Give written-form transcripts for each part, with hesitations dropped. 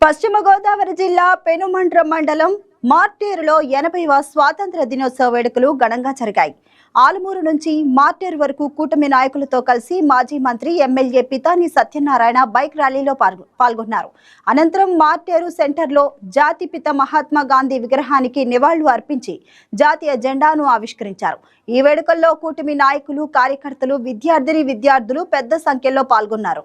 పశ్చిమ గోదావరి జిల్లా పెనుమంట్ర మండలం మార్టేరులో 80వ స్వాతంత్ర దినోత్సవ వేడుకలు ఘనంగా జరిగాయి. ఆలమూరు నుంచి మార్టేరు వరకు కూటమి నాయకులతో కలిసి మాజీ మంత్రి ఎమ్మెల్యే పితాని సత్యనారాయణ బైక్ ర్యాలీలో పాల్గొన్నారు. అనంతరం మార్టేరు సెంటర్లో జాతిపిత మహాత్మా గాంధీ విగ్రహానికి నివాళులు అర్పించి జాతీయ జెండాను ఆవిష్కరించారు. ఈ వేడుకల్లో కూటమి నాయకులు, కార్యకర్తలు, విద్యార్థులు పెద్ద సంఖ్యలో పాల్గొన్నారు.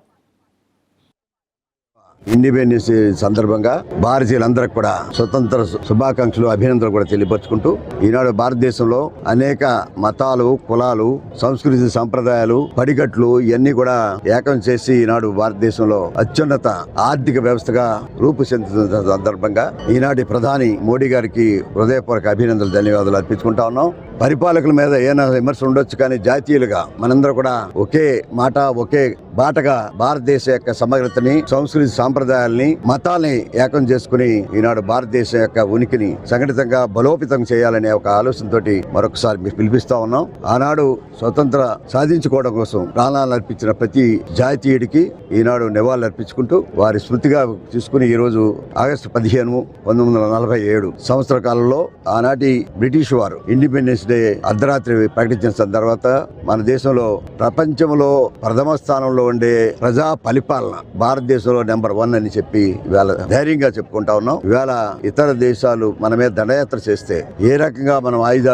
ఇండిపెండెన్స్ సందర్భంగా భారతీయులందరికీ కూడా స్వతంత్ర శుభాకాంక్షలు, అభినందనలు కూడా తెలియపరుచుకుంటూ ఈనాడు భారతదేశంలో అనేక మతాలు, కులాలు, సంస్కృతి, సంప్రదాయాలు, పడికట్లు ఇవన్నీ కూడా ఏకం చేసి ఈనాడు భారతదేశంలో అత్యున్నత ఆర్థిక వ్యవస్థగా రూపుచెందుతున్న సందర్భంగా ఈనాటి ప్రధాని మోడీ గారికి హృదయపూర్వక అభినందనలు, ధన్యవాదాలు అర్పించుకుంటా ఉన్నాం. పరిపాలకుల మీద ఏమైనా విమర్శలు ఉండొచ్చు, కానీ జాతీయులుగా మనందరూ కూడా ఒకే మాట, ఒకే బాటగా భారతదేశ యొక్క సమగ్రతని, సంస్కృతి, సాంప్రదాయాల్ని, మతాల్ని ఏకం చేసుకుని ఈనాడు భారతదేశం యొక్క ఉనికిని సంఘటితంగా బలోపేతం చేయాలనే ఒక ఆలోచనతోటి మరొకసారి మీకు పిలిపిస్తా ఉన్నాం. ఆనాడు స్వతంత్ర సాధించుకోవడం కోసం ప్రాణాలు అర్పించిన ప్రతి జాతీయుడికి ఈనాడు నివాళులు అర్పించుకుంటూ వారి స్మృతిగా తీసుకుని ఈ రోజు ఆగస్టు 15, 1947 సంవత్సర కాలంలో ఆనాటి బ్రిటిష్ వారు ఇండిపెండెన్స్ డే అర్ధరాత్రి ప్రకటించిన తర్వాత మన దేశంలో ప్రపంచంలో ప్రథమ స్థానంలో ఉండే ప్రజా పరిపాలన భారతదేశంలో నెంబర్ 1 అని చెప్పి ఇవాళ ధైర్యంగా చెప్పుకుంటా ఉన్నాం. ఇవాళ ఇతర దేశాలు మన మీద దండయాత్ర చేస్తే ఏ రకంగా మనం ఆయుధ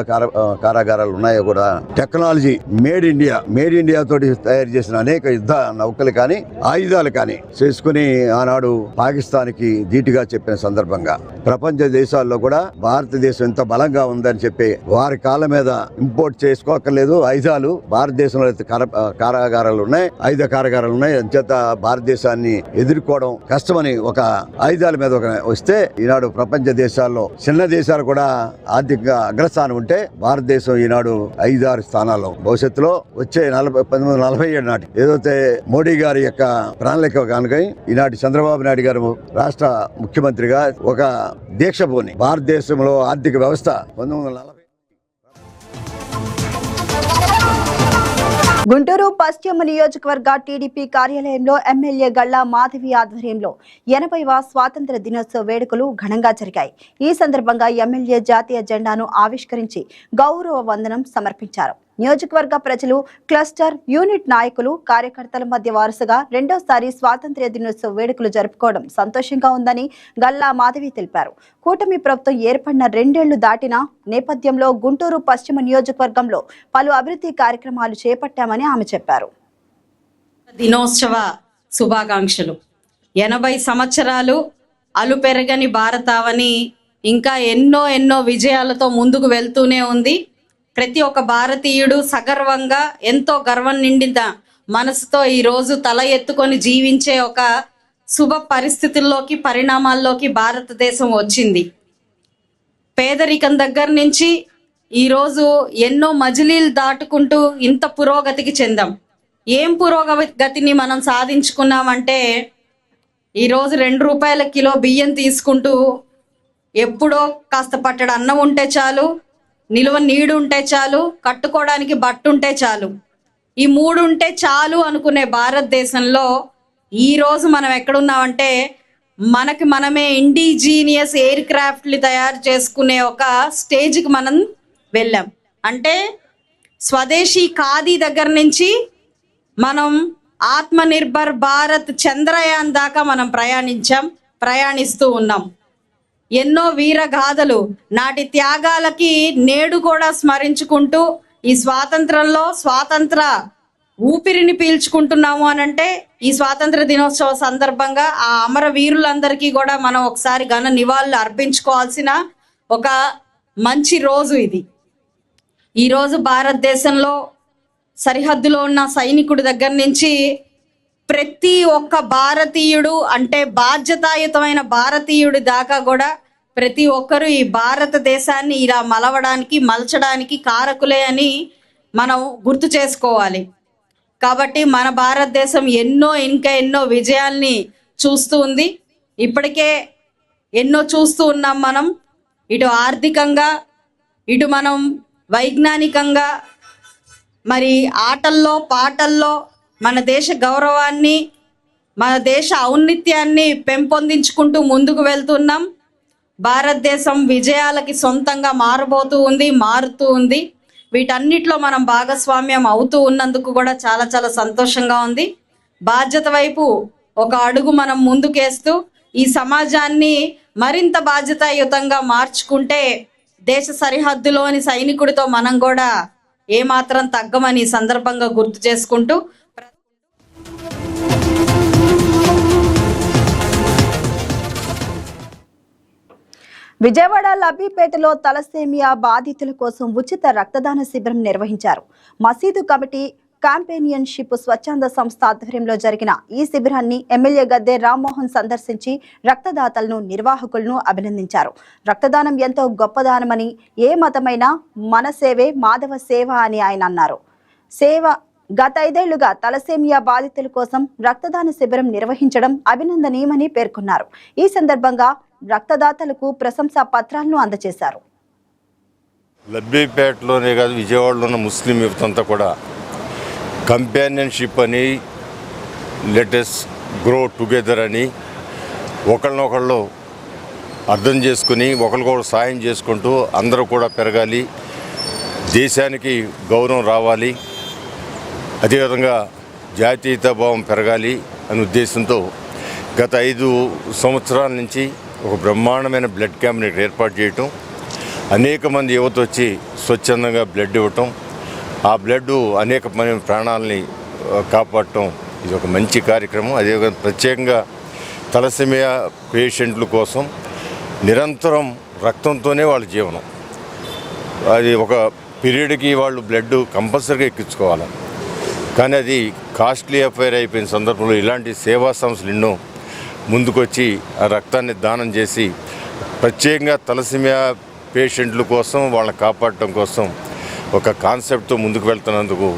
కారాగారాలు ఉన్నాయో కూడా టెక్నాలజీ మేడ్ ఇండియా తోటి తయారు చేసిన అనేక యుద్ధ నౌకలు కానీ, ఆయుధాలు కానీ చేసుకుని ఆనాడు పాకిస్తాన్ కి ధీటుగా చెప్పిన సందర్భంగా ప్రపంచ దేశాల్లో కూడా భారతదేశం ఎంత బలంగా ఉందని చెప్పి వారి కాళ్ళ మీద ఇంపోర్ట్ చేసుకోకర్లేదు ఆయుధాలు. భారతదేశంలో కారాగారాలు ఉన్నాయి, ఆయుధ కారాగారాలు ఉన్నాయి. అంచేత భారతదేశాన్ని ఎదుర్కోవడం కష్టమని ఒక ఆయుధాల మీద వస్తే ఈనాడు ప్రపంచ దేశాల్లో చిన్న దేశాలు కూడా ఆర్థికంగా అగ్రస్థానం ఉంటే భారతదేశం ఈనాడు 5-6 స్థానాల్లో భవిష్యత్తులో వచ్చే 1947 నాటి ఏదైతే మోడీ గారి యొక్క ప్రణాళిక కనుక ఈనాటి చంద్రబాబు నాయుడు గారు రాష్ట్ర ముఖ్యమంత్రిగా ఒక దీక్ష పూని భారతదేశంలో ఆర్థిక వ్యవస్థ 1940 గుంటూరు పశ్చిమ నియోజకవర్గ టీడీపీ కార్యాలయంలో ఎమ్మెల్యే గల్లా మాధవి ఆధ్వర్యంలో 80వ స్వాతంత్ర దినోత్సవ వేడుకలు ఘనంగా జరిగాయి. ఈ సందర్భంగా ఎమ్మెల్యే జాతీయ జెండాను ఆవిష్కరించి గౌరవ వందనం సమర్పించారు. నియోజకవర్గ ప్రజలు, క్లస్టర్, యూనిట్ నాయకులు, కార్యకర్తల మధ్య వరుసగా రెండోసారి స్వాతంత్ర్య దినోత్సవ వేడుకలు జరుపుకోవడం సంతోషంగా ఉందని గల్లా మాధవి తెలిపారు. కూటమి ప్రభుత్వం ఏర్పడిన 2 ఏళ్లు దాటిన నేపథ్యంలో గుంటూరు పశ్చిమ నియోజకవర్గంలో పలు అభివృద్ధి కార్యక్రమాలు చేపట్టామని ఆమె చెప్పారు. దినోత్సవ శుభాకాంక్షలు. 80 సంవత్సరాలు అలుపెరగని భారతావని ఇంకా ఎన్నో విజయాలతో ముందుకు వెళ్తూనే ఉంది. ప్రతి ఒక్క భారతీయుడు సగర్వంగా, ఎంతో గర్వం నిండిన మనసుతో ఈ రోజు తల ఎత్తుకొని జీవించే ఒక శుభ పరిస్థితుల్లోకి, పరిణామాల్లోకి భారతదేశం వచ్చింది. పేదరికం దగ్గర నుంచి ఈరోజు ఎన్నో మజిలీలు దాటుకుంటూ ఇంత పురోగతికి చెందాం. ఏం పురోగతిని మనం సాధించుకున్నామంటే ఈరోజు 2 రూపాయల కిలో బియ్యం తీసుకుంటూ ఎప్పుడో కాస్త పట్టడు అన్నం ఉంటే చాలు, నిలువ నీడు ఉంటే చాలు, కట్టుకోవడానికి బట్ట ఉంటే చాలు, ఈ 3 ఉంటే చాలు అనుకునే భారతదేశంలో ఈరోజు మనం ఎక్కడున్నామంటే మనకి మనమే ఇండిజీనియస్ ఎయిర్ క్రాఫ్ట్లు తయారు చేసుకునే ఒక స్టేజ్కి మనం వెళ్ళాం. అంటే స్వదేశీ ఖాదీ దగ్గర నుంచి మనం ఆత్మనిర్భర్ భారత్ చంద్రయాన్ దాకా మనం ప్రయాణిస్తూ ఉన్నాం. ఎన్నో వీరగాథలు, నాటి త్యాగాలకి నేడు కూడా స్మరించుకుంటూ ఈ స్వాతంత్రంలో స్వాతంత్ర ఊపిరిని పీల్చుకుంటున్నాము అనంటే ఈ స్వాతంత్ర దినోత్సవ సందర్భంగా ఆ అమర వీరులందరికీ కూడా మనం ఒకసారి ఘన నివాళులు అర్పించుకోవాల్సిన ఒక మంచి రోజు ఇది. ఈరోజు భారతదేశంలో సరిహద్దులో ఉన్న సైనికుడి దగ్గర నుంచి ప్రతి ఒక్క భారతీయుడు, అంటే బాధ్యతాయుతమైన భారతీయుడి దాకా కూడా ప్రతి ఒక్కరూ ఈ భారతదేశాన్ని ఇలా మలచడానికి కారకులే అని మనం గుర్తు చేసుకోవాలి. కాబట్టి మన భారతదేశం ఇంకా ఎన్నో విజయాల్ని చూస్తూ ఉంది. ఇప్పటికే ఎన్నో చూస్తూ ఉన్నాం మనం. ఇటు ఆర్థికంగా, ఇటు మనం వైజ్ఞానికంగా, మరి ఆటల్లో పాటల్లో మన దేశ గౌరవాన్ని మన దేశ ఔన్నత్యాన్ని పెంపొందించుకుంటూ ముందుకు వెళ్తున్నాం. భారతదేశం విజయాలకి సొంతంగా మారుతూ ఉంది. వీటన్నిటిలో మనం భాగస్వామ్యం అవుతూ ఉన్నందుకు కూడా చాలా చాలా సంతోషంగా ఉంది. బాధ్యత వైపు ఒక అడుగు మనం ముందుకేస్తూ ఈ సమాజాన్ని మరింత బాధ్యతాయుతంగా మార్చుకుంటే దేశ సరిహద్దులోని సైనికుడితో మనం కూడా ఏమాత్రం తగ్గమని ఈ సందర్భంగా గుర్తు చేసుకుంటూ విజయవాడ లబ్బిపేటలో తలసేమియా బాధితుల కోసం ఉచిత రక్తదాన శిబిరం నిర్వహించారు. మసీదు కమిటీ కాంపెనియన్షిప్ స్వచ్ఛంద సంస్థ ఆధ్వర్యంలో జరిగిన ఈ శిబిరాన్ని ఎమ్మెల్యే గద్దె రామ్మోహన్ సందర్శించి రక్తదాతలను, నిర్వాహకులను అభినందించారు. రక్తదానం ఎంతో గొప్పదానమని, ఏ మతమైనా మన సేవే మాధవ సేవ అని ఆయన అన్నారు. గత 5 ఏళ్లుగా తలసేమియా బాధితుల కోసం రక్తదాన శిబిరం నిర్వహించడం అభినందనీయమని పేర్కొన్నారు. ఈ సందర్భంగా రక్తదాతలకు ప్రశంసా పత్రాలను అందజేశారు. లబ్బిపేటలోనే కాదు, విజయవాడలో ఉన్న ముస్లిం యువత అంతా కూడా కంపానియన్షిప్ అని, లెటెస్ గ్రో టుగెదర్ అని ఒకళ్ళనొకళ్ళు అర్థం చేసుకుని ఒకరికొకరు సాయం చేసుకుంటూ అందరూ కూడా పెరగాలి, దేశానికి గౌరవం రావాలి, అదేవిధంగా జాతీయతా భావం పెరగాలి అనే ఉద్దేశంతో గత 5 సంవత్సరాల నుంచి ఒక బ్రహ్మాండమైన బ్లడ్ క్యాంప్ని ఏర్పాటు చేయటం, అనేక మంది యువత వచ్చి స్వచ్ఛందంగా బ్లడ్ ఇవ్వటం, ఆ బ్లడ్ అనేక మంది ప్రాణాలని కాపాడటం ఇది ఒక మంచి కార్యక్రమం. అదేవిధంగా ప్రత్యేకంగా తలసేమియా పేషెంట్ల కోసం నిరంతరం రక్తంతోనే వాళ్ళ జీవనం. అది ఒక పీరియడ్కి వాళ్ళు బ్లడ్ కంపల్సరీగా ఎక్కించుకోవాలి. కానీ అది కాస్ట్లీ అఫైర్ అయిపోయిన సందర్భంలో ఇలాంటి సేవా సంస్థలు ఎన్నో ముందుకొచ్చి ఆ రక్తాన్ని దానం చేసి ప్రత్యేకంగా తలసేమియా పేషెంట్ల కోసం వాళ్ళని కాపాడటం కోసం ఒక కాన్సెప్ట్తో ముందుకు వెళ్తున్నందుకు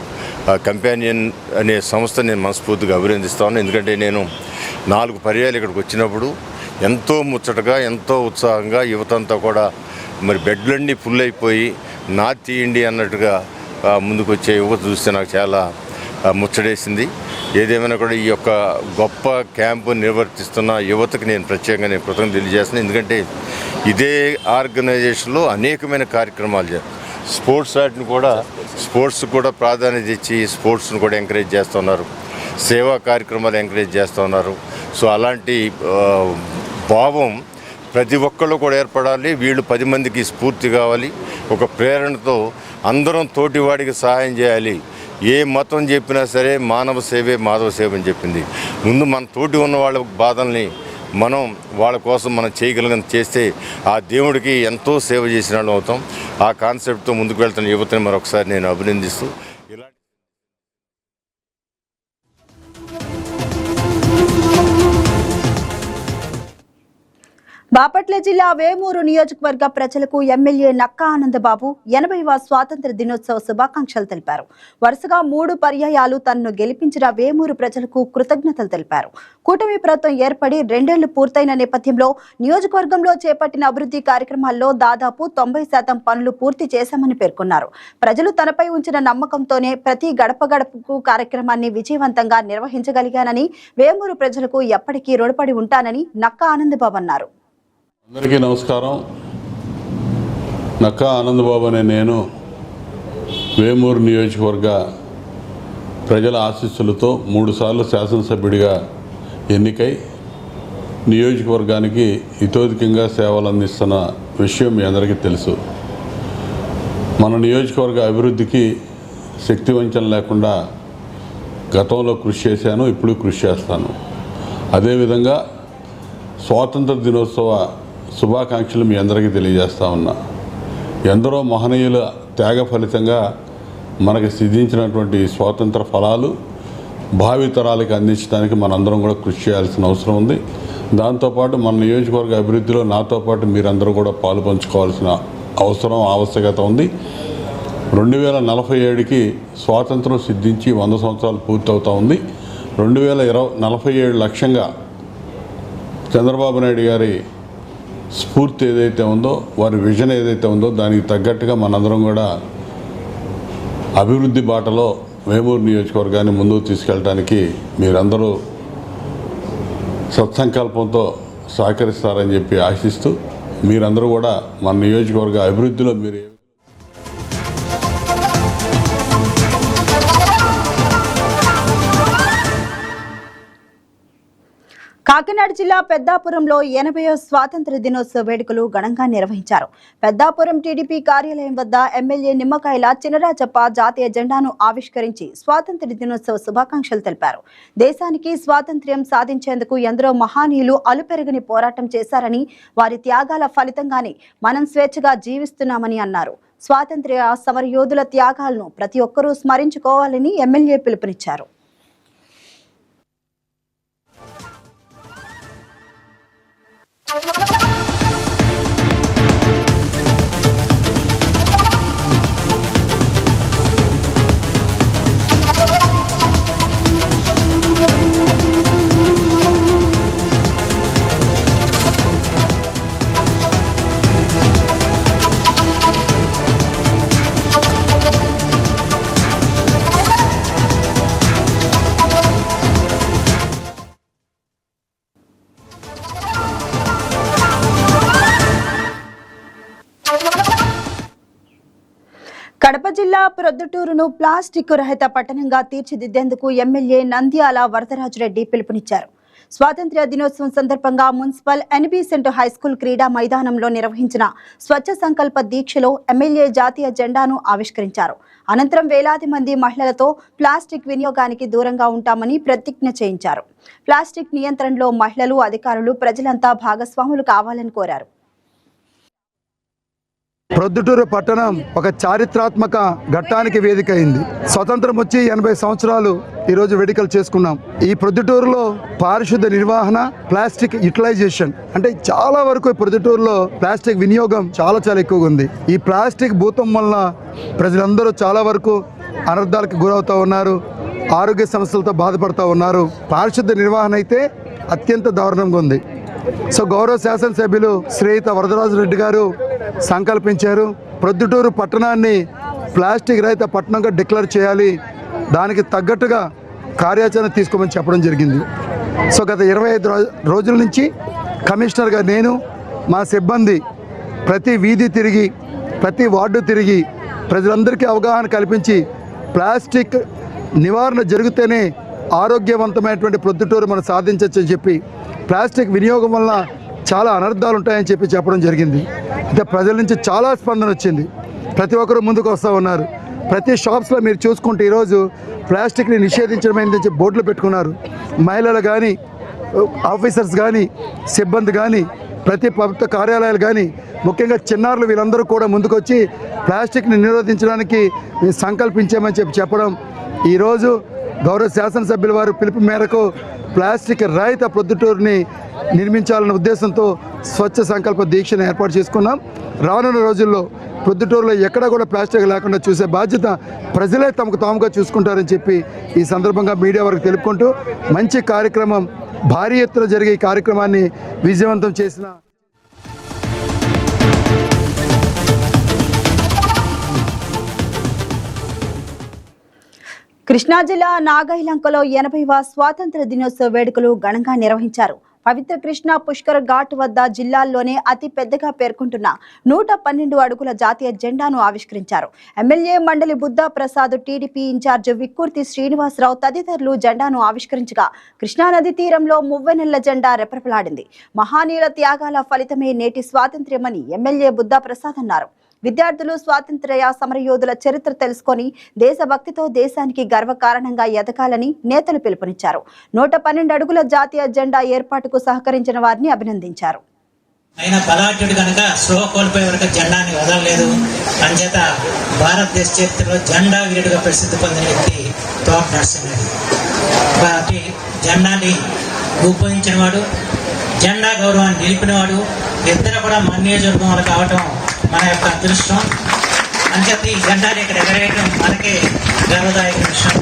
కంపానియన్ అనే సంస్థ నేను మనస్ఫూర్తిగా అభినందిస్తాను. ఎందుకంటే నేను 4 పర్యాలు ఇక్కడికి వచ్చినప్పుడు ఎంతో ముచ్చటగా, ఎంతో ఉత్సాహంగా యువత అంతా కూడా మరి బెడ్లన్నీ ఫుల్ అయిపోయి నా తీయండి అన్నట్టుగా ముందుకు వచ్చే యువత చూస్తే నాకు చాలా ముచ్చటేసింది. ఏదేమైనా కూడా ఈ యొక్క గొప్ప క్యాంపు నిర్వర్తిస్తున్న యువతకి నేను ప్రత్యేకంగా కృతజ్ఞతలు తెలియజేస్తున్నాను. ఎందుకంటే ఇదే ఆర్గనైజేషన్లో అనేకమైన కార్యక్రమాలు స్పోర్ట్స్ కూడా ప్రాధాన్యత ఇచ్చి స్పోర్ట్స్ను కూడా ఎంకరేజ్ చేస్తున్నారు, సేవా కార్యక్రమాలు ఎంకరేజ్ చేస్తున్నారు. సో అలాంటి భావం ప్రతి ఒక్కళ్ళు కూడా ఏర్పడాలి. వీళ్ళు 10 మందికి స్ఫూర్తి కావాలి. ఒక ప్రేరణతో అందరం తోటివాడికి సహాయం చేయాలి. ఏ మతం చెప్పినా సరే మానవ సేవే మాధవ సేవ అని చెప్పింది. ముందు మన తోటి ఉన్న వాళ్ళ బాధల్ని మనం వాళ్ళ కోసం మనం చేయగలిగిన చేస్తే ఆ దేవుడికి ఎంతో సేవ చేసిన వాళ్ళు అవుతాం. ఆ కాన్సెప్ట్తో ముందుకు వెళ్తున్న యువతని మరొకసారి నేను అభినందిస్తూ బాపట్ల జిల్లా వేమూరు నియోజకవర్గ ప్రజలకు ఎమ్మెల్యే నక్కా ఆనందబాబు 80వ స్వాతంత్ర దినోత్సవ శుభాకాంక్షలు తెలిపారు. వరుసగా 3 పర్యాయాలు తనను గెలిపించిన వేమూరు ప్రజలకు కృతజ్ఞతలు తెలిపారు. కూటమి ప్రభుత్వం ఏర్పడి 2 ఏళ్లు పూర్తయిన నేపథ్యంలో నియోజకవర్గంలో చేపట్టిన అభివృద్ధి కార్యక్రమాల్లో దాదాపు 90% పనులు పూర్తి చేశామని పేర్కొన్నారు. ప్రజలు తనపై ఉంచిన నమ్మకంతోనే ప్రతి గడప గడపకు కార్యక్రమాన్ని విజయవంతంగా నిర్వహించగలిగానని, వేమూరు ప్రజలకు ఎప్పటికీ రుణపడి ఉంటానని నక్కా ఆనందబాబు అన్నారు. అందరికీ నమస్కారం. నక్కా ఆనందబాబు అనే నేను వేమూరు నియోజకవర్గ ప్రజల ఆశీస్సులతో 3 సార్లు శాసనసభ్యుడిగా ఎన్నికై నియోజకవర్గానికి ఇతోధికంగా సేవలు అందిస్తున్న విషయం మీ అందరికీ తెలుసు. మన నియోజకవర్గ అభివృద్ధికి శక్తి వంచన లేకుండా గతంలో కృషి చేశాను, ఇప్పుడు కృషి చేస్తాను. అదేవిధంగా స్వాతంత్ర దినోత్సవ శుభాకాంక్షలు మీ అందరికీ తెలియజేస్తా ఉన్నా. ఎందరో మహనీయుల త్యాగ ఫలితంగా మనకి సిద్ధించినటువంటి స్వాతంత్ర ఫలాలు భావితరాలకు అందించడానికి మనందరం కూడా కృషి చేయాల్సిన అవసరం ఉంది. దాంతోపాటు మన నియోజకవర్గ అభివృద్ధిలో నాతో పాటు మీరందరూ కూడా పాలు పంచుకోవాల్సిన ఆవశ్యకత ఉంది. 2047కి స్వాతంత్రం సిద్ధించి 100 సంవత్సరాలు పూర్తవుతూ ఉంది. 2047 లక్ష్యంగా చంద్రబాబు నాయుడు గారి స్ఫూర్తి ఏదైతే ఉందో, వారి విజన్ ఏదైతే ఉందో దానికి తగ్గట్టుగా మనందరం కూడా అభివృద్ధి బాటలో వేమూరు నియోజకవర్గాన్ని ముందుకు తీసుకెళ్ళడానికి మీరందరూ సత్సంకల్పంతో సహకరిస్తారని చెప్పి ఆశిస్తూ మీరందరూ కూడా మన నియోజకవర్గ అభివృద్ధిలో మీరు కాకినాడ జిల్లా పెద్దాపురంలో 80వ స్వాతంత్ర దినోత్సవ వేడుకలు ఘనంగా నిర్వహించారు. పెద్దాపురం టీడీపీ కార్యాలయం వద్ద ఎమ్మెల్యే నిమ్మకాయల చినరాజప్ప జాతీయ జెండాను ఆవిష్కరించి స్వాతంత్ర దినోత్సవ శుభాకాంక్షలు తెలిపారు. దేశానికి స్వాతంత్ర్యం సాధించేందుకు ఎందరో మహానీయులు అలుపెరగని పోరాటం చేశారని, వారి త్యాగాల ఫలితంగానే మనం స్వేచ్ఛగా జీవిస్తున్నామని అన్నారు. స్వాతంత్ర్య సమరయోధుల త్యాగాలను ప్రతి ఒక్కరూ స్మరించుకోవాలని ఎమ్మెల్యే పిలుపునిచ్చారు. కడప జిల్లా ప్రొద్దుటూరును ప్లాస్టిక్ రహిత పట్టణంగా తీర్చిదిద్దేందుకు ఎమ్మెల్యే నంద్యాల వరదరాజురెడ్డి పిలుపునిచ్చారు. స్వాతంత్ర్య దినోత్సవం సందర్భంగా మున్సిపల్ ఎన్బిసెంట్ హైస్కూల్ క్రీడా మైదానంలో నిర్వహించిన స్వచ్ఛ సంకల్ప దీక్షలో ఎమ్మెల్యే జాతీయ జెండాను ఆవిష్కరించారు. అనంతరం వేలాది మంది మహిళలతో ప్లాస్టిక్ వినియోగానికి దూరంగా ఉంటామని ప్రతిజ్ఞ చేయించారు. ప్లాస్టిక్ నియంత్రణలో మహిళలు, అధికారులు, ప్రజలంతా భాగస్వాములు కావాలని కోరారు. ప్రొద్దుటూరు పట్టణం ఒక చారిత్రాత్మక ఘట్టానికి వేదిక అయింది. స్వతంత్రం వచ్చి 80 సంవత్సరాలు ఈరోజు వేడుకలు చేసుకున్నాం. ఈ ప్రొద్దుటూరులో పారిశుద్ధ నిర్వహణ, ప్లాస్టిక్ యూటిలైజేషన్ అంటే చాలా వరకు ప్రొద్దుటూరులో ప్లాస్టిక్ వినియోగం చాలా ఎక్కువగా ఉంది. ఈ ప్లాస్టిక్ భూతం వలన ప్రజలందరూ చాలా వరకు అనర్థాలకు గురవుతూ ఉన్నారు, ఆరోగ్య సమస్యలతో బాధపడుతూ ఉన్నారు. పారిశుద్ధ నిర్వహణ అయితే అత్యంత దారుణంగా ఉంది. సో గౌరవ శాసనసభ్యులు శ్రీయుత వరదరాజురెడ్డి గారు సంకల్పించారు, ప్రొద్దుటూరు పట్టణాన్ని ప్లాస్టిక్ రహిత పట్టణంగా డిక్లేర్ చేయాలి, దానికి తగ్గట్టుగా కార్యాచరణ తీసుకోమని చెప్పడం జరిగింది. సో గత 25 రోజుల నుంచి కమిషనర్గా నేను, మా సిబ్బంది ప్రతి వీధి తిరిగి, ప్రతి వార్డు తిరిగి ప్రజలందరికీ అవగాహన కల్పించి ప్లాస్టిక్ నివారణ జరిగితేనే ఆరోగ్యవంతమైనటువంటి ప్రొద్దుటూరు మనం సాధించవచ్చని చెప్పి, ప్లాస్టిక్ వినియోగం వల్ల చాలా అనర్థాలు ఉంటాయని చెప్పడం జరిగింది. అయితే ప్రజల నుంచి చాలా స్పందన వచ్చింది. ప్రతి ఒక్కరూ ముందుకు వస్తూ ఉన్నారు. ప్రతి షాప్స్లో మీరు చూసుకుంటే ఈరోజు ప్లాస్టిక్ని నిషేధించడమైందని చెప్పి బోర్డులు పెట్టుకున్నారు. మహిళలు కానీ, ఆఫీసర్స్ కానీ, సిబ్బంది కానీ, ప్రతి ప్రభుత్వ కార్యాలయాలు కానీ, ముఖ్యంగా చిన్నారులు వీళ్ళందరూ కూడా ముందుకొచ్చి ప్లాస్టిక్ని నిరోధించడానికి సంకల్పించామని చెప్పడం, ఈరోజు గౌరవ శాసనసభ్యుల వారి పిలుపు మేరకు ప్లాస్టిక్ రహిత ప్రొద్దుటూరుని నిర్మించాలన్న ఉద్దేశంతో స్వచ్ఛ సంకల్ప దీక్షను ఏర్పాటు చేసుకున్నాం. రానున్న రోజుల్లో ప్రొద్దుటూరులో ఎక్కడా కూడా ప్లాస్టిక్ లేకుండా చూసే బాధ్యత ప్రజలే తమకు తాముగా చూసుకుంటారని చెప్పి ఈ సందర్భంగా మీడియా వరకు తెలుపుకుంటూ, మంచి కార్యక్రమం, భారీ ఎత్తున జరిగే ఈ కార్యక్రమాన్ని విజయవంతం చేసిన కృష్ణా జిల్లా నాగైలంకలో 80వ స్వాతంత్ర దినోత్సవ వేడుకలు ఘనంగా నిర్వహించారు. పవిత్ర కృష్ణా పుష్కర్ ఘాట్ వద్ద జిల్లాల్లోనే అతి పెద్దగా పేర్కొంటున్న 112 అడుగుల జాతీయ జెండాను ఆవిష్కరించారు. ఎమ్మెల్యే మండలి బుద్ధా ప్రసాద్, టీడీపీ ఇన్ఛార్జ్ విక్కుర్తి శ్రీనివాసరావు తదితరులు జెండాను ఆవిష్కరించగా కృష్ణానది తీరంలో మువ్వెనెల్ల జెండా రెపరెపలాడింది. మహానీయుల త్యాగాల ఫలితమే నేటి స్వాతంత్ర్యమని ఎమ్మెల్యే బుద్ధా ప్రసాద్ అన్నారు. విద్యార్థులు స్వాతంత్ర్య సమరయోధుల చరిత్ర తెలుసుకొని దేశభక్తితో దేశానికి గర్వకారణంగా ఎదగాలని నేతలు పిలుపునిచ్చారు. 112 అడుగుల జాతీయ జెండా ఏర్పాటుకు సహకరించిన వారిని అభినందించారు. ఆయన బలాఢ్యుడు కనుక స్పృహ కోల్పోయే వరకు జెండాని వదలలేదు. అంచేత భారతదేశ చరిత్రలో జెండా వీరుడుగా ప్రసిద్ధి పొందిన వ్యక్తి తోట నరసింహుడు. కాబట్టి జెండాని రూపొందించిన వాడు, జెండా గౌరవాన్ని నిలిపినవాడు, ఇద్దరు కూడా మన నియోజకవర్గం వాళ్ళు కావటం మన యొక్క అదృష్టం. అంచేత ఈ జెండాని ఇక్కడ ఎగరేయడం మనకే గర్వదాయక విషయం.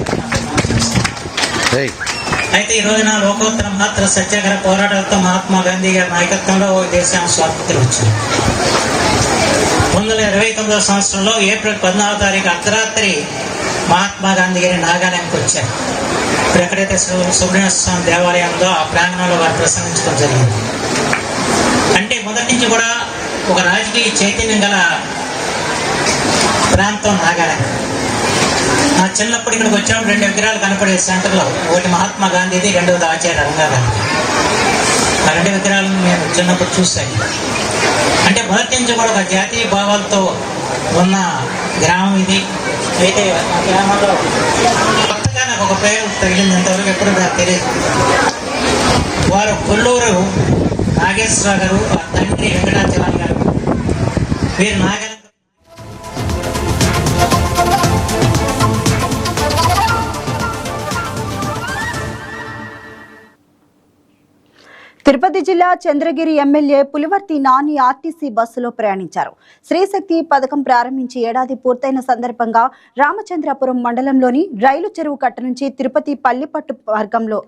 అయితే ఈ రోజున లోకోత్తర మాత్ర సత్యాగ్రహ పోరాటాలతో మహాత్మా గాంధీ గారి నాయకత్వంలో దేశానికి స్వాతంత్ర్యం వచ్చింది. 1929వ సంవత్సరంలో ఏప్రిల్ 14వ తారీఖు అర్ధరాత్రి మహాత్మా గాంధీ గారి నాగాలాండ్కి వచ్చారు. ఇప్పుడు ఎక్కడైతే సుబ్రహ్మణ్య స్వామి దేవాలయం ఉందో ఆ ప్రాంగణంలో వారు ప్రసంగించడం జరిగింది. అంటే మొదటి నుంచి కూడా ఒక రాజకీయ చైతన్యం గల ప్రాంతం నాగాలాండ్. నా చిన్నప్పుడు ఇక్కడికి వచ్చినప్పుడు 2 విగ్రహాలు కనపడే సెంటర్లో, ఒకటి మహాత్మా గాంధీది, రెండవది ఆచార్య రంగా గాంధీ. ఆ 2 విగ్రహాలను మేము చిన్నప్పుడు చూసాం. అంటే మొదటి నుంచి కూడా ఒక జాతీయ భావాలతో ఉన్న గ్రామం ఇది. అయితే ఆ గ్రామంలో కొత్తగా నాకు ఒక పేరు తగిలింది, ఇంతవరకు ఎప్పుడు నాకు తెలియదు. వారు కొల్లూరు నాగేశ్వరరావు గారు, ఆ తండ్రి వెంకటాచలం గారు. వీరు నాగాలాండ్ తిరుపతి జిల్లా చంద్రగిరి ఎమ్మెల్యే పులివర్తి నాని ఆర్టీసీ బస్సులో ప్రయాణించారు. శ్రీశక్తి పథకం ప్రారంభించి ఏడాది పూర్తయిన సందర్భంగా రామచంద్రాపురం మండలంలోని రైలు చెరువు కట్ట నుంచి తిరుపతి పల్లిపట్టు మార్గంలో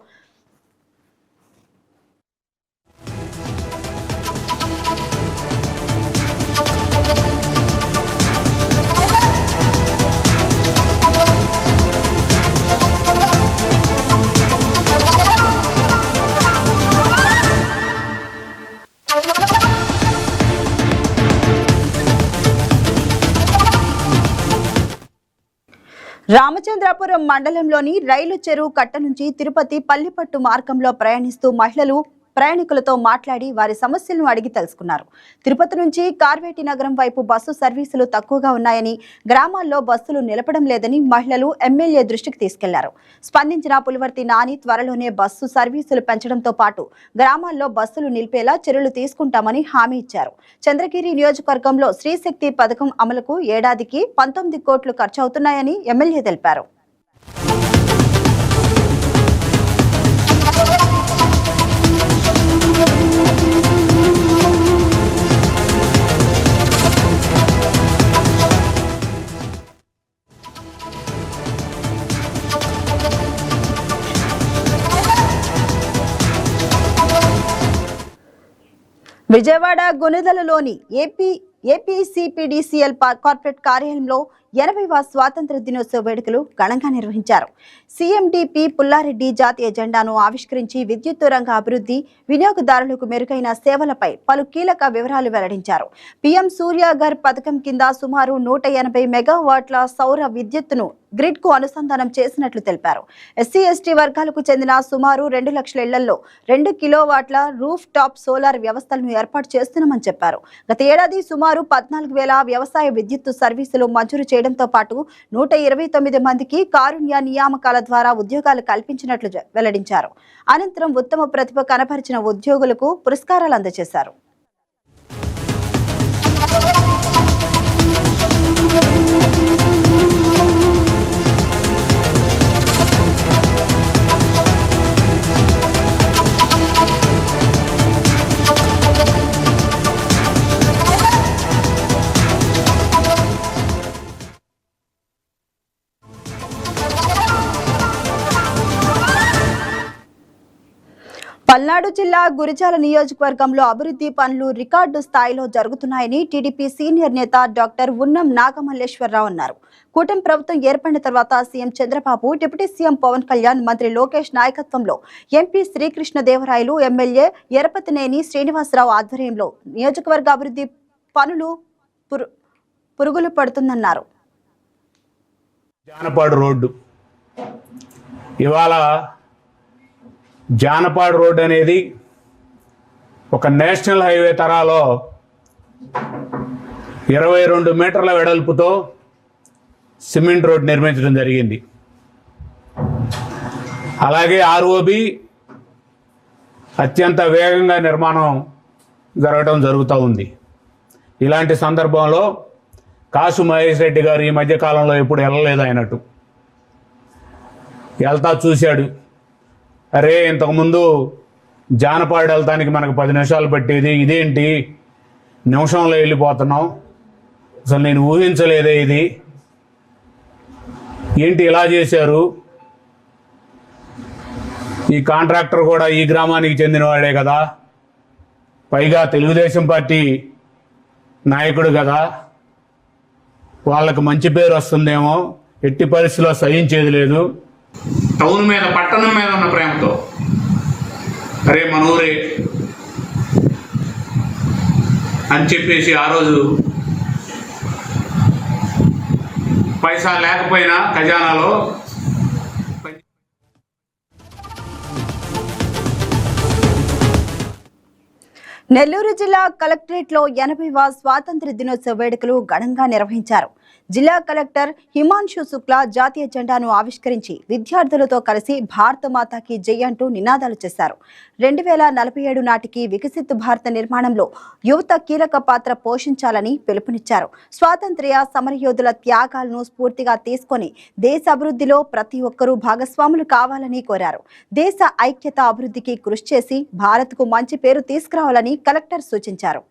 రామచంద్రాపురం మండలంలోని రైలు చెరువు కట్ట నుంచి తిరుపతి పల్లిపట్టు మార్గంలో ప్రయాణిస్తూ మహిళలు ప్రయాణికులతో మాట్లాడి వారి సమస్యలను అడిగి తెలుసుకున్నారు. తిరుపతి నుంచి కార్వేటి నగరం వైపు బస్సు సర్వీసులు తక్కువగా ఉన్నాయని, గ్రామాల్లో బస్సులు నిలపడం లేదని మహిళలు ఎమ్మెల్యే దృష్టికి తీసుకెళ్లారు. స్పందించిన పులివర్తి నాని త్వరలోనే బస్సు సర్వీసులు పెంచడంతో పాటు గ్రామాల్లో బస్సులు నిలిపేలా చర్యలు తీసుకుంటామని హామీ ఇచ్చారు. చంద్రగిరి నియోజకవర్గంలో శ్రీశక్తి పథకం అమలుకు ఏడాదికి 19 కోట్లు ఖర్చవుతున్నాయని ఎమ్మెల్యే తెలిపారు. విజయవాడ గుణదలలోని ఏపీసీపీడీసీఎల్ కార్పొరేట్ కార్యాలయంలో 80వ స్వాతంత్ర దినోత్సవ వేడుకలు ఘనంగా నిర్వహించారు. సీఎండీపీ పుల్లారెడ్డి జాతీయ జెండాను ఆవిష్కరించి విద్యుత్ రంగ అభివృద్ధి, వినియోగదారులకు మెరుగైన సేవలపై పలు కీలక వివరాలు వెల్లడించారు. పీఎం సూర్యాగర్ పథకం కింద సుమారు 180 మెగావాట్ల సౌర విద్యుత్తును గ్రిడ్ కు అనుసంధానం చేసినట్లు తెలిపారు. ఎస్సీ ఎస్టీ వర్గాలకు చెందిన సుమారు 2 లక్షల ఇళ్లలో 2 కిలోవాట్ల రూఫ్ టాప్ సోలార్ వ్యవస్థలను ఏర్పాటు చేస్తున్నామని చెప్పారు. గత ఏడాది సుమారు 14,000 వ్యవసాయ విద్యుత్ సర్వీసులు మంజూరు చేయడంతో పాటు 129 మందికి కారుణ్య నియామకాల ద్వారా ఉద్యోగాలు కల్పించినట్లు వెల్లడించారు. అనంతరం ఉత్తమ ప్రతిభ కనపరిచిన ఉద్యోగులకు పురస్కారాలు అందజేశారు. పల్నాడు జిల్లా గురిజాల నియోజకవర్గంలో అభివృద్ధి పనులు రికార్డు స్థాయిలో జరుగుతున్నాయని టీడీపీ సీనియర్ నేత డాక్టర్ ఉన్నం నాగమల్లేశ్వరరావు అన్నారు. కూటమి ప్రభుత్వం ఏర్పడిన తర్వాత CM Chandrababu, deputy CM Pawan Kalyan, మంత్రి లోకేష్ నాయకత్వంలో ఎంపీ శ్రీకృష్ణదేవరాయలు, ఎమ్మెల్యే ఎరపతినేని శ్రీనివాసరావు ఆధ్వర్యంలో నియోజకవర్గ అభివృద్ధి పనులు పురుగులు పడుతుందన్నారు. జానపాడు రోడ్డు ఇవాళ జానపాడు రోడ్డు అనేది ఒక నేషనల్ హైవే తరాలో 22 మీటర్ల వెడల్పుతో సిమెంట్ రోడ్ నిర్మించడం జరిగింది. అలాగే ఆర్ఓబి అత్యంత వేగంగా నిర్మాణం జరుగుతూ ఉంది. ఇలాంటి సందర్భంలో కాసు మహేష్ రెడ్డి గారు ఈ మధ్యకాలంలో ఎప్పుడు వెళ్ళలేదు అయినట్టు వెళ్తా చూశాడు. అరే, ఇంతకుముందు జానపాడు వెళ్తానికి మనకు 10 నిమిషాలు పట్టేది, ఇదేంటి నిమిషంలో వెళ్ళిపోతున్నాం, అసలు నేను ఊహించలేదే, ఇది ఏంటి ఇలా చేశారు, ఈ కాంట్రాక్టర్ కూడా ఈ గ్రామానికి చెందినవాడే కదా, పైగా తెలుగుదేశం పార్టీ నాయకుడు కదా, వాళ్ళకు మంచి పేరు వస్తుందేమో, ఎట్టి పరిస్థితిలో సహించేది లేదు, టౌన్ మీద, పట్టణం మీద ఉన్న ప్రేమతో, అరే మన ఊరే అని చెప్పేసి ఆ రోజు పైసా లేకపోయినా ఖజానాలో నెల్లూరు జిల్లా కలెక్టరేట్లో 80వ స్వాతంత్ర దినోత్సవ వేడుకలు ఘనంగా నిర్వహించారు. జిల్లా కలెక్టర్ హిమాంశు శుక్లా జాతీయ జెండాను ఆవిష్కరించి విద్యార్థులతో కలిసి భారత మాతాకి జై అంటూ నినాదాలు చేశారు. 2047 నాటికి వికసిత భారత నిర్మాణంలో యువత కీలక పాత్ర పోషించాలని పిలుపునిచ్చారు. స్వాతంత్ర్య సమరయోధుల త్యాగాలను స్ఫూర్తిగా తీసుకొని దేశ అభివృద్ధిలో ప్రతి ఒక్కరూ భాగస్వాములు కావాలని కోరారు. దేశ ఐక్యత అభివృద్ధికి కృషి చేసి భారత్కు మంచి పేరు తీసుకురావాలని కలెక్టర్ సూచించారు.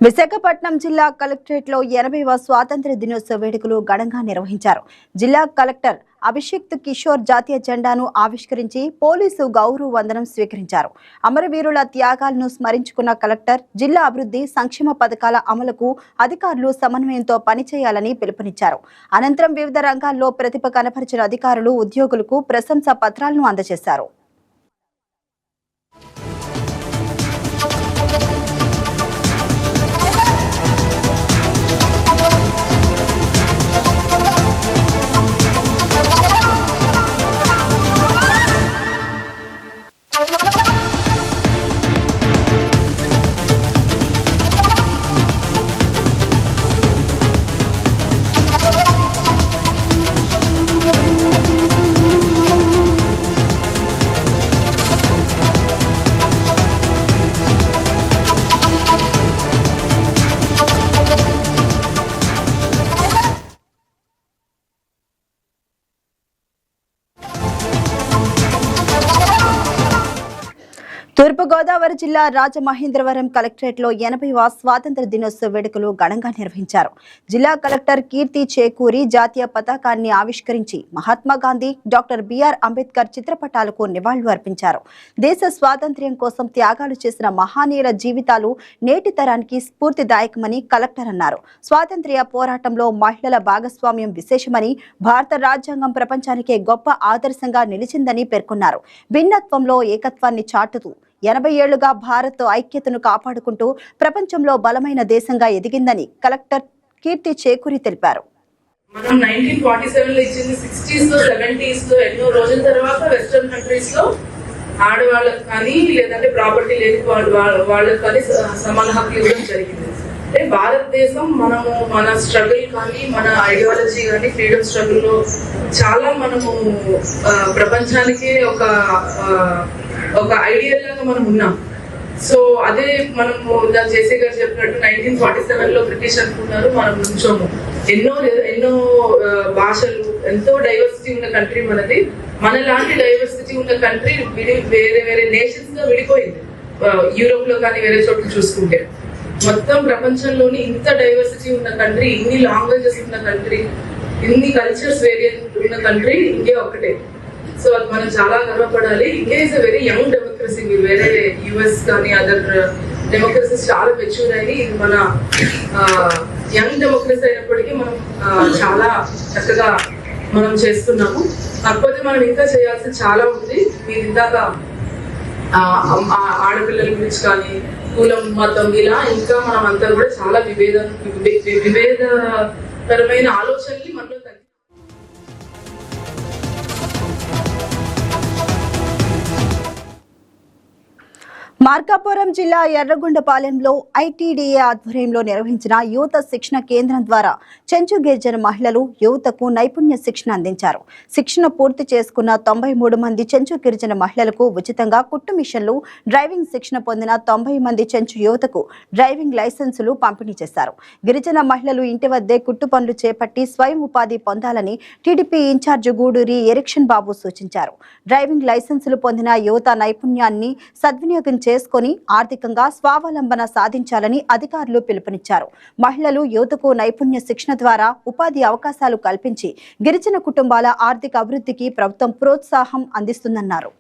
విశాఖపట్నం జిల్లా కలెక్టరేట్లో 80వ స్వాతంత్ర దినోత్సవ వేడుకలు ఘనంగా నిర్వహించారు. జిల్లా కలెక్టర్ అభిషేక్ కిషోర్ జాతీయ జెండాను ఆవిష్కరించి పోలీసు గౌరవ వందనం స్వీకరించారు. అమరవీరుల త్యాగాలను స్మరించుకున్న కలెక్టర్ జిల్లా అభివృద్ధి సంక్షేమ పథకాల అమలుకు అధికారులు సమన్వయంతో పనిచేయాలని పిలుపునిచ్చారు. అనంతరం వివిధ రంగాల్లో ప్రతిభ కనపరిచిన అధికారులు, ఉద్యోగులకు ప్రశంసా పత్రాలను అందజేశారు. తూర్పుగోదావరి జిల్లా రాజమహేంద్రవరం కలెక్టరేట్లో 80వ స్వాతంత్ర దినోత్సవ వేడుకలు ఘనంగా నిర్వహించారు. జిల్లా కలెక్టర్ కీర్తి చేకూరి జాతీయ పతాకాన్ని ఆవిష్కరించి మహాత్మా గాంధీ, డాక్టర్ బిఆర్ అంబేద్కర్ చిత్రపటాలకు నివాళులు అర్పించారు. దేశ స్వాతంత్ర్యం కోసం త్యాగాలు చేసిన మహానీయుల జీవితాలు నేటి తరానికి స్ఫూర్తిదాయకమని కలెక్టర్ అన్నారు. స్వాతంత్ర్య పోరాటంలో మహిళల భాగస్వామ్యం విశేషమని, భారత రాజ్యాంగం ప్రపంచానికే గొప్ప ఆదర్శంగా నిలిచిందని పేర్కొన్నారు. భిన్నత్వంలో ఏకత్వాన్ని చాటుతూ 80 ఏళ్లుగా భారత్ ఐక్యతను కాపాడుకుంటూ ప్రపంచంలో బలమైన దేశంగా ఎదిగిందని కలెక్టర్ కీర్తి చేకూరి తెలిపారు. మనం 1947 లో ఇచ్చింది 60s లో 70s లో ఎన్నో రోజుల తర్వాత వెస్టర్న్ కంట్రీస్ లో ఆడవాళ్ళకి కానీ లేదంటే ప్రాపర్టీ లేని వాళ్ళకి కానీ సమాన హక్కులు ఇవ్వడం జరిగింది. అంటే భారతదేశం మనము మన స్ట్రగుల్ కానీ మన ఐడియాలజీ కానీ ఫ్రీడమ్ స్ట్రగుల్ లో చాలా మనము ప్రపంచానికి ఒక ఐడియల్ లాగా మనం ఉన్నాం. సో అదే మనము జేసీ గారు చెప్పినట్టు 1947 లో బ్రిటిష్ అనుకున్నారు, మనం నుంచోము. ఎన్నో భాషలు, ఎంతో డైవర్సిటీ ఉన్న కంట్రీ మనది. మన లాంటి డైవర్సిటీ ఉన్న కంట్రీ వేరే వేరే నేషన్స్ గా విడిపోయింది. యూరోప్ లో కానీ వేరే చోట్ల చూసుకుంటే మొత్తం ప్రపంచంలోని ఇంత డైవర్సిటీ ఉన్న కంట్రీ, ఇన్ని లాంగ్వేజెస్ ఉన్న కంట్రీ, ఇన్ని కల్చర్స్ వేరియంట్ ఉన్న కంట్రీ ఇండియా ఒకటే. సో అది మనం చాలా గర్వపడాలి. India is a very young democracy. మీరు వేరే యుఎస్ కానీ అదర్ డెమోక్రసీస్ చాలా మెచ్యూర్ అయ్యి, ఇది మన యంగ్ డెమోక్రసీ అయినప్పటికీ మనం చాలా చక్కగా మనం చేస్తున్నాము. కాకపోతే మనం ఇంకా చేయాల్సింది చాలా ఉంది. మీరు ఇందాక ఆడపిల్లల గురించి కానీ కులం, మతం, ఇలా ఇంకా మనం అంతా కూడా చాలా విభేదకరమైన ఆలోచనలు మనలో మార్కాపురం జిల్లా ఎర్రగొండపాలెంలో ఐటీడీఏ ఆధ్వర్యంలో నిర్వహించిన యువత శిక్షణ కేంద్రం ద్వారా చెంచు గిరిజన మహిళలు యువతకు నైపుణ్య శిక్షణ అందించారు. శిక్షణ పూర్తి చేసుకున్న 93 మంది చెంచు గిరిజన మహిళలకు ఉచితంగా కుట్టు మిషన్లు, డ్రైవింగ్ శిక్షణ పొందిన 90 మంది చెంచు యువతకు డ్రైవింగ్ లైసెన్సులు పంపిణీ చేశారు. గిరిజన మహిళలు ఇంటి వద్దే కుట్టు పనులు చేపట్టి స్వయం ఉపాధి పొందాలని టీడీపీ ఇన్ఛార్జ్ గూడూరి ఎరిక్షన్ బాబు సూచించారు. డ్రైవింగ్ లైసెన్సులు పొందిన యువత నైపుణ్యాన్ని సద్వినియోగం చేసుకొని ఆర్థికంగా స్వావలంబన సాధించాలని అధికారులు పిలుపునిచ్చారు. మహిళలు యువతకు నైపుణ్య శిక్షణ ద్వారా ఉపాధి అవకాశాలు కల్పించి గిరిజన కుటుంబాల ఆర్థిక అభివృద్ధికి ప్రభుత్వం ప్రోత్సాహం అందిస్తుందన్నారు.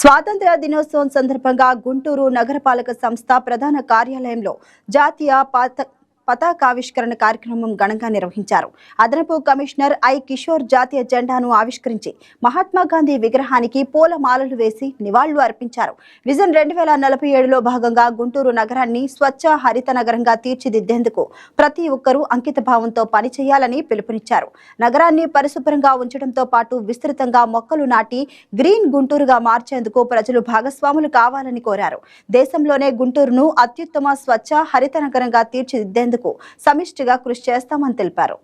స్వాతంత్ర్య దినోత్సవం సందర్భంగా గుంటూరు నగరపాలక సంస్థ ప్రధాన కార్యాలయంలో జాతీయ పతాకావిష్కరణ కార్యక్రమం ఘనంగా నిర్వహించారు. అదనపు కమిషనర్ ఐ కిషోర్ జాతీయ జెండాను ఆవిష్కరించి మహాత్మా గాంధీ విగ్రహానికి పూలమాలలు వేసి నివాళులు అర్పించారు. విజన్ 2047లో భాగంగా గుంటూరు నగరాన్ని స్వచ్ఛ హరిత నగరంగా తీర్చిదిద్దేందుకు ప్రతి ఒక్కరూ అంకిత భావంతో పనిచేయాలని పిలుపునిచ్చారు. నగరాన్ని పరిశుభ్రంగా ఉంచడంతో పాటు విస్తృతంగా మొక్కలు నాటి గ్రీన్ గుంటూరుగా మార్చేందుకు ప్రజలు భాగస్వాములు కావాలని కోరారు. దేశంలోనే గుంటూరును అత్యుత్తమ స్వచ్ఛ హరిత నగరంగా తీర్చిదిద్దేందుకు సమిష్టిగా కృషి చేస్తామని తెలిపారు.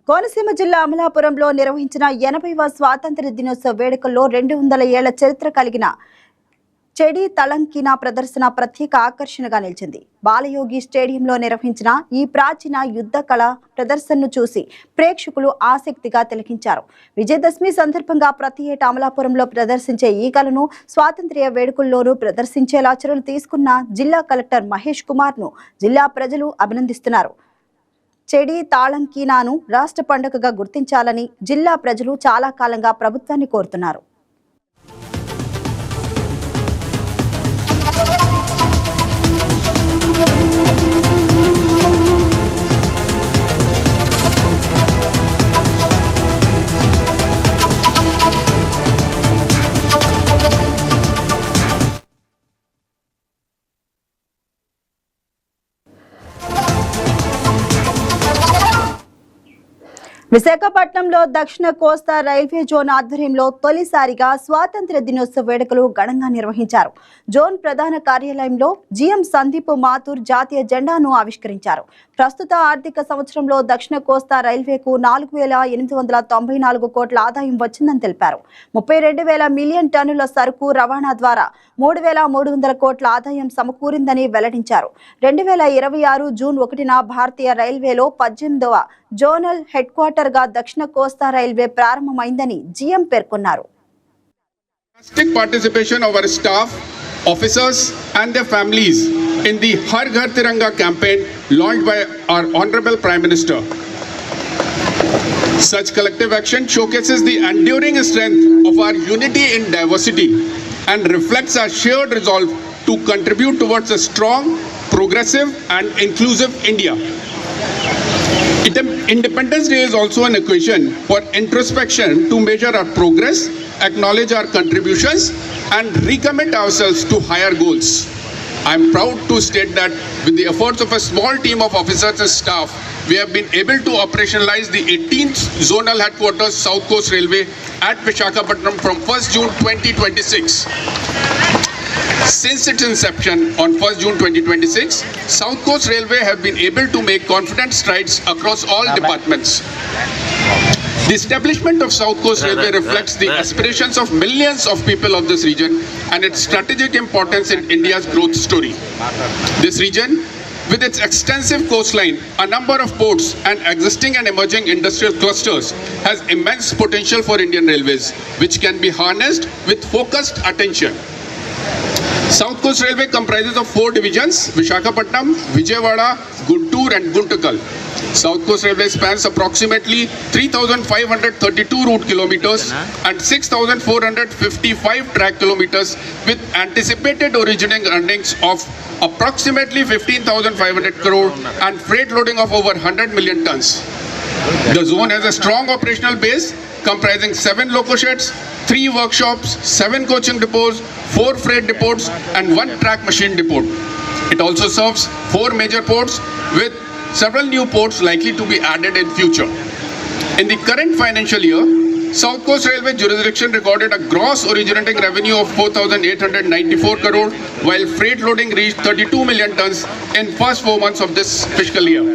కోనసీమ జిల్లా అమలాపురంలో నిర్వహించిన 80వ స్వాతంత్ర్య దినోత్సవ వేడుకల్లో 200 ఏళ్ల చరిత్ర కలిగిన చెడి తలంకిన ప్రదర్శన ప్రత్యేక ఆకర్షణగా నిలిచింది. బాలయోగి స్టేడియంలో నిర్వహించిన ఈ ప్రాచీన యుద్ధ కళ ప్రదర్శనను చూసి ప్రేక్షకులు ఆసక్తిగా తిలకించారు. విజయదశమి సందర్భంగా ప్రతి ఏటా అమలాపురంలో ప్రదర్శించే ఈ కళను స్వాతంత్ర్య వేడుకల్లోనూ ప్రదర్శించేలా చర్యలు తీసుకున్న జిల్లా కలెక్టర్ మహేష్ కుమార్ ను జిల్లా ప్రజలు అభినందిస్తున్నారు. చెడి తాళంకీనాను రాష్ట్ర పండుగగా గుర్తించాలని జిల్లా ప్రజలు చాలా కాలంగా ప్రభుత్వాన్ని కోరుతున్నారు. విశాఖపట్నంలో దక్షిణ కోస్తా రైల్వే జోన్ ఆధ్వర్యంలో తొలిసారిగా స్వాతంత్ర్య దినోత్సవ వేడుకలు ఘనంగా నిర్వహించారు. జోన్ ప్రధాన కార్యాలయంలో జీఎం సందీప్ మాథూర్ జాతీయ జెండాను ఆవిష్కరించారు. ప్రస్తుత ఆర్థిక సంవత్సరంలో దక్షిణ కోస్తా రైల్వేకు 4,894 కోట్ల ఆదాయం వచ్చిందని తెలిపారు. 32,000 మిలియన్ టన్నుల సరుకు రవాణా ద్వారా 3,300 కోట్ల ఆదాయం సమకూరిందని వెల్లడించారు. 2026 జూన్ 1న భారతీయ రైల్వేలో 18వ జోనల్ హెడ్ క్వార్టర్ గా దక్షిణ కోస్తా రైల్వే ప్రారంభమైందని జీఎం పేర్కొన్నారు. Participation of our staff, officers and their families in the Har Ghar Tiranga campaign launched by our Honorable Prime Minister. Such collective action showcases the enduring strength of our unity in diversity and reflects our shared resolve to contribute towards a strong, progressive and inclusive India. Independence Day is also an occasion for introspection to measure our progress, acknowledge our contributions and recommit ourselves to higher goals. I am proud to state that with the efforts of a small team of officers and staff, we have been able to operationalize the 18th Zonal Headquarters South Coast Railway at Visakhapatnam from 1st June 2026. Since its inception on 1st June 2026, South Coast Railway have been able to make confident strides across all departments. The establishment of South Coast Railway reflects the aspirations of millions of people of this region and its strategic importance in India's growth story. This region, with its extensive coastline, a number of ports and existing and emerging industrial clusters, has immense potential for Indian Railways, which can be harnessed with focused attention. South Coast Railway comprises of 4 divisions: Visakhapatnam, Vijayawada, Guntur and Guntakal. South Coast Railway spans approximately 3,532 route kilometers and 6,455 track kilometers with anticipated originating earnings of approximately 15,500 crore and freight loading of over 100 million tons. The zone has a strong operational base comprising 7 loco sheds, 3 workshops, 7 coaching depots, 4 freight depots and 1 track machine depot. It also serves 4 major ports with several new ports likely to be added in future. In the current financial year, South Coast Railway jurisdiction recorded a gross originating revenue of 4,894 crore while freight loading reached 32 million tons in first 4 months of this fiscal year.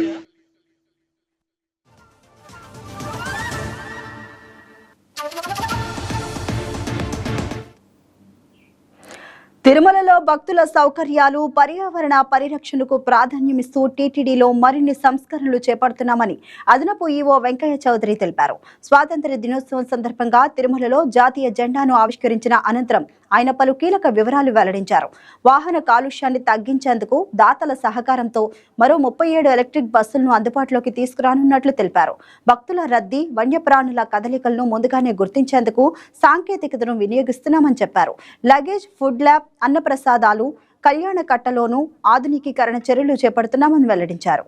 తిరుమలలో భక్తుల సౌకర్యాలు, పర్యావరణ పరిరక్షణకు ప్రాధాన్యమిస్తూ టీటీడీలో మరిన్ని సంస్కరణలు చేపడుతున్నామని అదనపు ఈవో వెంకయ్య చౌదరి తెలిపారు. స్వాతంత్ర్య దినోత్సవం సందర్భంగా తిరుమలలో జాతీయ జెండాను ఆవిష్కరించిన అనంతరం ఆయన పలు కీలక వివరాలు వెల్లడించారు. వాహన కాలుష్యాన్ని తగ్గించేందుకు దాతల సహకారంతో మరో 37 ఎలక్ట్రిక్ బస్సులను అందుబాటులోకి తీసుకురానున్నట్లు తెలిపారు. భక్తుల రద్దీ, వన్యప్రాణుల కదలికలను ముందుగానే గుర్తించేందుకు సాంకేతికతను వినియోగిస్తున్నామని చెప్పారు. లగేజ్, ఫుడ్ ల్యాబ్, అన్నప్రసాదాలు, కళ్యాణ కట్టలోనూ ఆధునికీకరణ చర్యలు చేపడుతున్నామని వెల్లడించారు.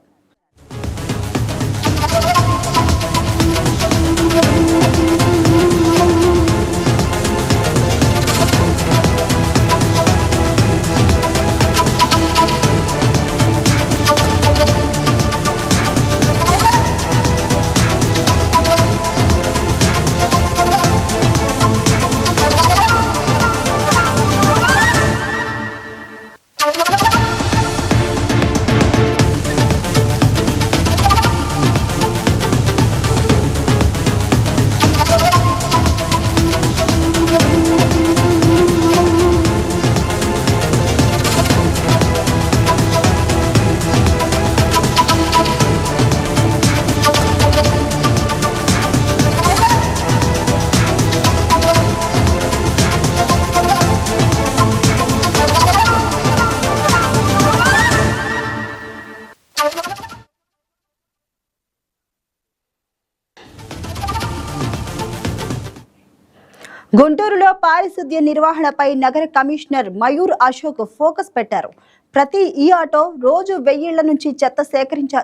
గుంటూరులో పారిశుద్ధ్య నిర్వహణపై నగర కమిషనర్ మయూర్ అశోక్ ఫోకస్ పెట్టారు. ప్రతి ఈ ఆటో రోజు 1000 ఇళ్ల నుంచి చెత్త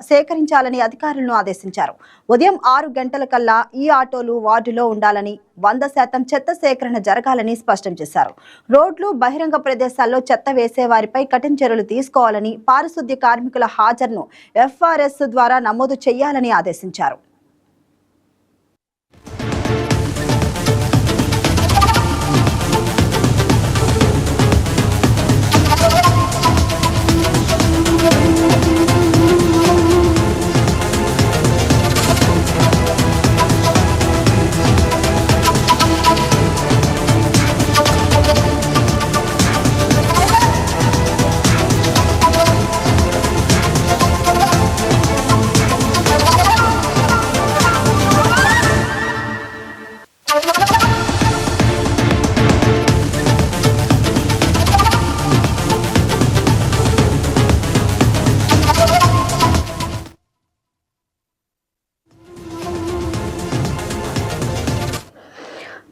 సేకరించాలని అధికారులను ఆదేశించారు. ఉదయం 6 గంటలకల్లా ఈ ఆటోలు వార్డులో ఉండాలని, 100% చెత్త సేకరణ జరగాలని స్పష్టం చేశారు. రోడ్లు, బహిరంగ ప్రదేశాల్లో చెత్త వేసే వారిపై కఠిన చర్యలు తీసుకోవాలని, పారిశుద్ధ్య కార్మికుల హాజరును FRS ద్వారా నమోదు చేయాలని ఆదేశించారు.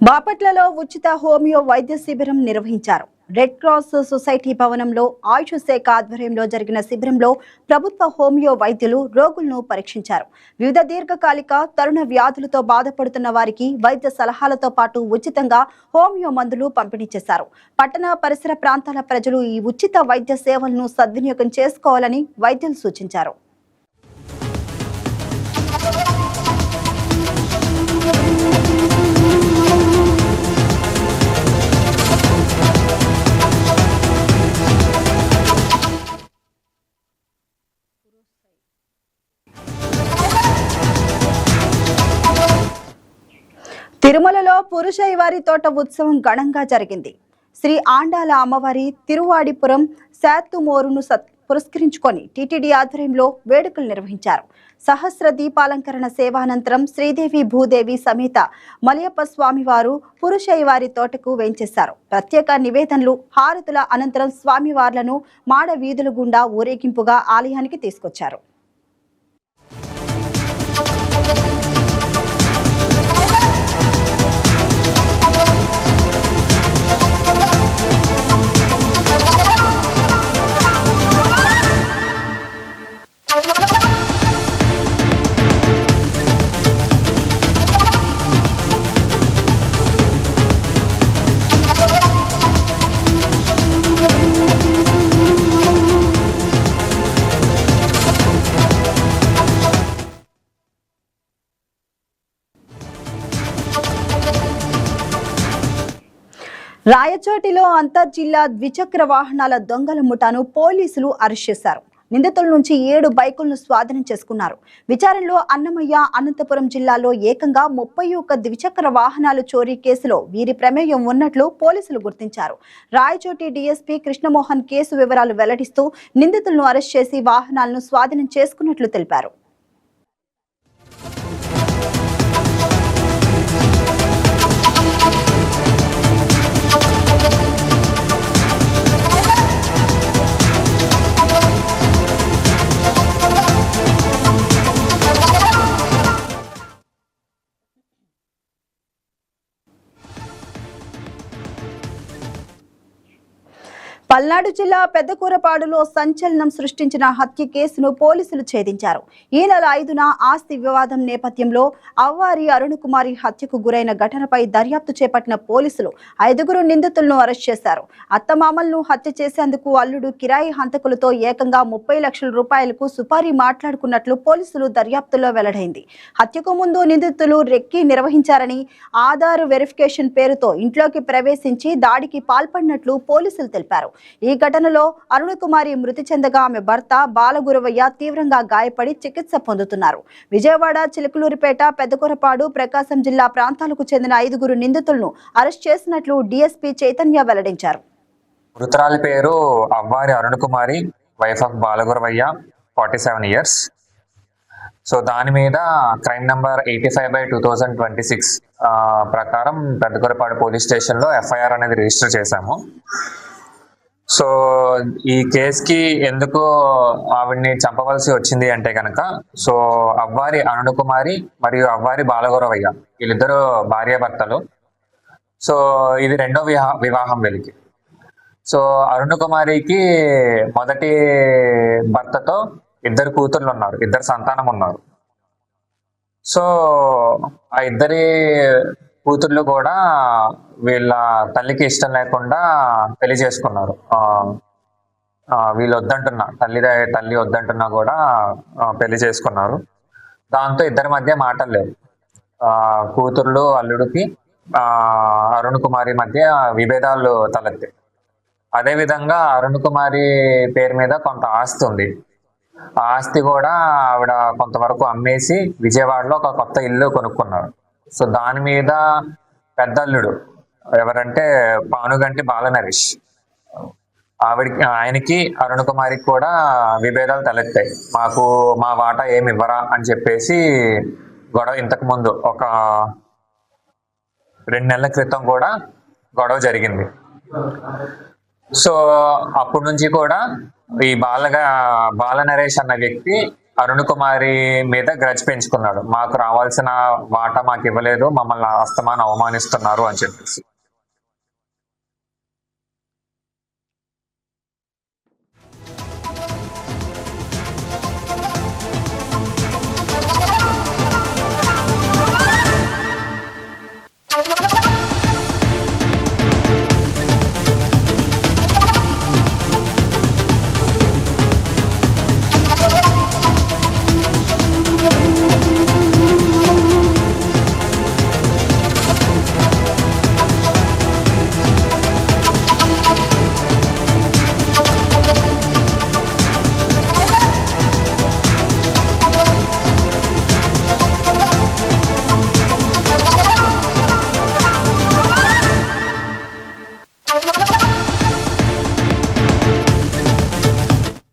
బాపట్లలో ఉచిత హోమియో వైద్య శిబిరం నిర్వహించారు. రెడ్ క్రాస్ సొసైటీ భవనంలో ఆయుష్ శాఖ ఆధ్వర్యంలో జరిగిన శిబిరంలో ప్రభుత్వ హోమియో వైద్యులు రోగులను పరీక్షించారు. వివిధ దీర్ఘకాలిక తరుణ వ్యాధులతో బాధపడుతున్న వారికి వైద్య సలహాలతో పాటు ఉచితంగా హోమియో మందులు పంపిణీ చేశారు. పట్టణ పరిసర ప్రాంతాల ప్రజలు ఈ ఉచిత వైద్య సేవలను సద్వినియోగం చేసుకోవాలని వైద్యులు సూచించారు. తిరుమలలో పురుషైవారి తోట ఉత్సవం ఘనంగా జరిగింది. శ్రీ ఆండాల అమ్మవారి తిరువాడిపురం శాతుమోరును పురస్కరించుకొని టీటీడీ ఆధ్వర్యంలో వేడుకలు నిర్వహించారు. సహస్ర దీపాలంకరణ సేవానంతరం శ్రీదేవి భూదేవి సమేత మలయప్ప స్వామివారు పురుషైవారి తోటకు వేంచేశారు. ప్రత్యేక నివేదనలు హారతుల అనంతరం స్వామివార్లను మాడ వీధుల గుండా ఊరేగింపుగా ఆలయానికి తీసుకొచ్చారు. రాయచోటిలో అంతర్జిల్లా ద్విచక్ర వాహనాల దొంగల ముఠాను పోలీసులు అరెస్ట్ చేశారు. నిందితుల నుంచి 7 బైకులను స్వాధీనం చేసుకున్నారు. విచారణలో అన్నమయ్య, అనంతపురం జిల్లాలో ఏకంగా 31 ద్విచక్ర వాహనాలు చోరీ కేసులో వీరి ప్రమేయం ఉన్నట్లు పోలీసులు గుర్తించారు. రాయచోటి డీఎస్పీ కృష్ణమోహన్ కేసు వివరాలు వెల్లడిస్తూ నిందితులను అరెస్ట్ చేసి వాహనాలను స్వాధీనం చేసుకున్నట్లు తెలిపారు. పల్నాడు జిల్లా పెద్దకూరపాడులో సంచలనం సృష్టించిన హత్య కేసును పోలీసులు ఛేదించారు. ఈ నెల 5న ఆస్తి వివాదం నేపథ్యంలో అవ్వారి అరుణకుమారి హత్యకు గురైన ఘటనపై దర్యాప్తు చేపట్టిన పోలీసులు 5 నిందితులను అరెస్ట్ చేశారు. అత్తమామలను హత్య చేసేందుకు అల్లుడు కిరాయి హంతకులతో ఏకంగా 30 లక్షల రూపాయలకు సుపారీ మాట్లాడుకున్నట్లు పోలీసులు దర్యాప్తులో వెల్లడైంది. హత్యకు ముందు నిందితులు రెక్కీ నిర్వహించారని, ఆధార్ వెరిఫికేషన్ పేరుతో ఇంట్లోకి ప్రవేశించి దాడికి పాల్పడినట్లు పోలీసులు తెలిపారు. ఈ ఘటనలో అరుణకుమారి మృతి చెందగా ఆమె భర్త బాలగురవయ్య తీవ్రంగా గాయపడి చికిత్స పొందుతున్నారు. విజయవాడ, చిలకలూరిపేట, పెద్దకూరపాడు, ప్రకాశం జిల్లా ప్రాంతాలకు చెందిన 5 నిందితులను అరెస్ట్ చేసినట్లు డీఎస్పీ చైతన్య వెల్లడించారు. మృతురాలి పేరు Avvari Arunakumari, wife of Balaguravaiah, 47 years. So దాని మీద క్రైమ్ నంబర్ 85/2026 ప్రకారం పెద్దకూరపాడు పోలీస్ స్టేషన్లో ఎఫ్ఐఆర్ అనేది రిజిస్టర్ చేశాము. సో ఈ కేసుకి ఎందుకు ఆవిడ్ని చంపవలసి వచ్చింది అంటే కనుక, సో అవ్వారి అరుణకుమారి మరియు అవ్వారి బాలగురవయ్య వీళ్ళిద్దరూ భార్యాభర్తలు. సో ఇది 2వ వివాహం వీళ్ళకి. సో అరుణకుమారికి మొదటి భర్తతో 2 కూతుర్లు ఉన్నారు, 2 సంతానం ఉన్నారు. సో ఆ 2 కూతుర్లు కూడా వీళ్ళ తల్లికి ఇష్టం లేకుండా పెళ్లి చేసుకున్నారు. వీళ్ళు వద్దంటున్నా, తల్లి వద్దంటున్నా కూడా పెళ్లి చేసుకున్నారు. దాంతో 2 మధ్య మాటలు లేవు. కూతుర్లు అల్లుడికి అరుణకుమారి మధ్య విభేదాలు తలెత్తాయి. అదేవిధంగా అరుణకుమారి పేరు మీద కొంత ఆస్తి ఉంది. ఆ ఆస్తి కూడా ఆవిడ కొంతవరకు అమ్మేసి విజయవాడలో ఒక కొత్త ఇల్లు కొనుక్కున్నారు. సో దాని మీద పెద్దల్లుడు ఎవరంటే పానుగంటి బాలనరేష్, ఆయనకి అరుణకుమారికి కూడా విభేదాలు తలెత్తాయి. మా వాటా ఏమి ఇవ్వరా అని చెప్పేసి గొడవ ఇంతకు ముందు ఒక 2 నెలల క్రితం కూడా గొడవ జరిగింది. సో అప్పటి నుంచి కూడా ఈ బాలనరేష్ అన్న వ్యక్తి అరుణ్ కుమారి మీద గ్రడ్జ్ పెంచుకున్నాడు. మాకు రావాల్సిన వాటా మాకు ఇవ్వలేదు, మమ్మల్ని అస్తమానం అవమానిస్తున్నారు అని చెప్పేసి.